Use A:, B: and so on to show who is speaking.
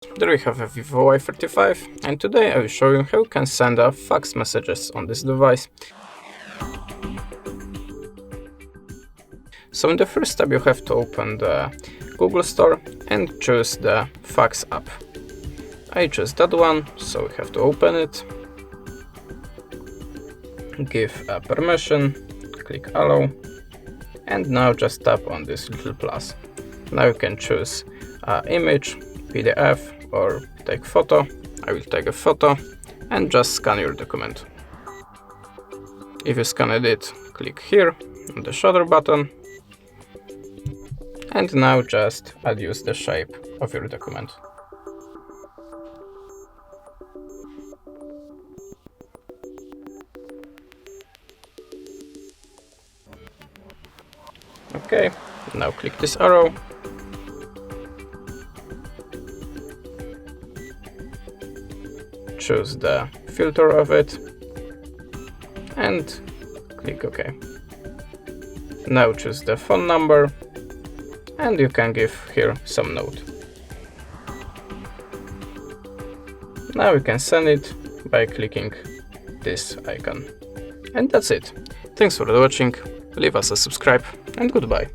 A: There we have a VIVO Y35, and today I will show you how you can send fax messages on this device. So in the first step you have to open the Google Store and choose the fax app. I choose that one, so we have to open it. Give a permission, click allow, and now just tap on this little plus. Now you can choose image, PDF, or take photo. I will take a photo and just scan your document. If you scanned it, click here on the shutter button, and now just adjust the shape of your document. Okay, now click this arrow. Choose the filter of it and click OK. Now choose the phone number and you can give here some note. Now you can send it by clicking this icon. And that's it. Thanks for watching, leave us a subscribe and goodbye.